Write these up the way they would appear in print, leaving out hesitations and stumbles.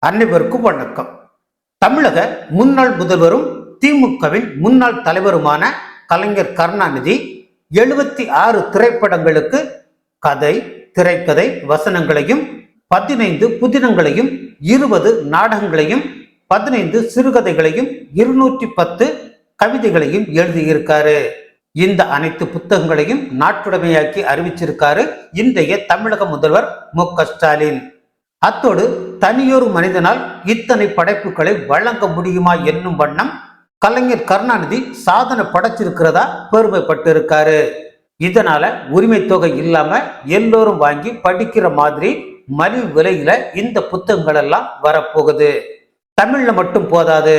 அனைவருக்கும் வணக்கம். தமிழக முன்னாள் முதல்வரும் திமுகவின் முன்னாள் தலைவருமான கலைஞர் கருணாநிதி 76 திரைப்படங்களுக்கு கதை, திரைக்கதை, வசனங்களையும் 15 புதினங்களையும் 20 நாடகங்களையும் 15 சிறுகதைகளையும் 210 கவிதைகளையும் எழுதியிருக்காரு. இந்த அனைத்து புத்தகங்களையும் நாட்டுடைமையாக்கி அறிவிச்சிருக்காரு இன்றைய தமிழக முதல்வர் மு.க.ஸ்டாலின். அத்தோடு தனியொரு மனிதனால் இத்தனை படைப்புகளை வழங்க முடியுமா என்னும் வண்ணம் கலைஞர் கருணாநிதி சாதனை படைச்சிருக்கிறதா பெருமைப்பட்டிருக்காரு. இதனால உரிமை தொகை இல்லாம எல்லோரும் வாங்கி படிக்கிற மாதிரி மலிவு விலையில இந்த புத்தகங்கள் எல்லாம் வரப்போகுது. தமிழ்ல மட்டும் போதாது,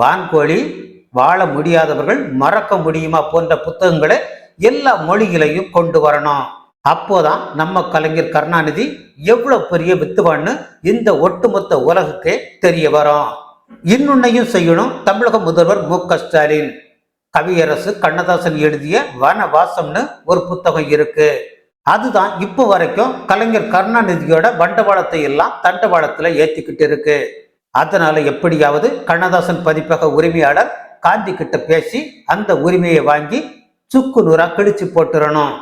வான்கோழி, வாழ முடியாதவர்கள் மறக்க முடியுமா போன்ற புத்தகங்களை எல்லா மொழிகளையும் கொண்டு வரணும். அப்போதான் நம்ம கலைஞர் கருணாநிதி எவ்வளவு பெரிய வித்துவான்னு இந்த ஒட்டுமொத்த உலகுக்கே தெரிய வரும். இன்னொன்னையும் செய்யணும் தமிழக முதல்வர் மு.க.ஸ்டாலின். கவியரசு கண்ணதாசன் எழுதிய வனவாசம்னு ஒரு புத்தகம் இருக்கு. அதுதான் இப்போ வரைக்கும் கலைஞர் கருணாநிதியோட வண்டவாளத்தை எல்லாம் தண்டவாளத்துல ஏத்திக்கிட்டு இருக்கு. அதனால எப்படியாவது கண்ணதாசன் பதிப்பக உரிமையாளர் காந்தி கிட்ட பேசி அந்த உரிமையை வாங்கி சுக்கு நூறா கிழிச்சு போட்டுறணும்.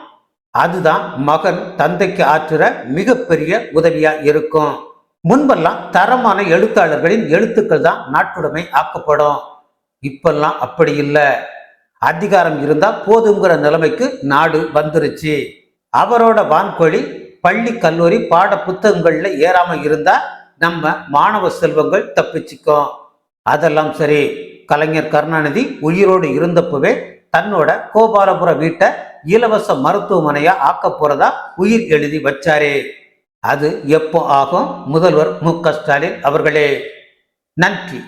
அதுதான் மகன் தந்தைக்கு ஆற்றுற மிகப்பெரிய உதவியா இருக்கும். முன்பெல்லாம் தரமான எழுத்தாளர்களின் எழுத்துக்கள் தான் நாட்டுடைமை ஆக்கப்படும். இப்பெல்லாம் அப்படி இல்லை. அதிகாரம் இருந்தா போதுங்கிற நிலைமைக்கு நாடு வந்துருச்சு. அவரோட வான்கோழி பள்ளி கல்லூரி பாட புத்தகங்கள்ல ஏறாம இருந்தா நம்ம மாணவ செல்வங்கள் தப்பிச்சுக்கும். அதெல்லாம் சரி, கலைஞர் கருணாநிதி உயிரோடு இருந்தப்பவே தன்னோட கோபாலபுர வீட்டை இலவச மருத்துவமனையா ஆக்க போறதா உயிர் எழுதி வச்சாரே. அது எப்போ ஆகும்? முதல்வர் மு.க.ஸ்டாலின் அவர்களே. நன்றி.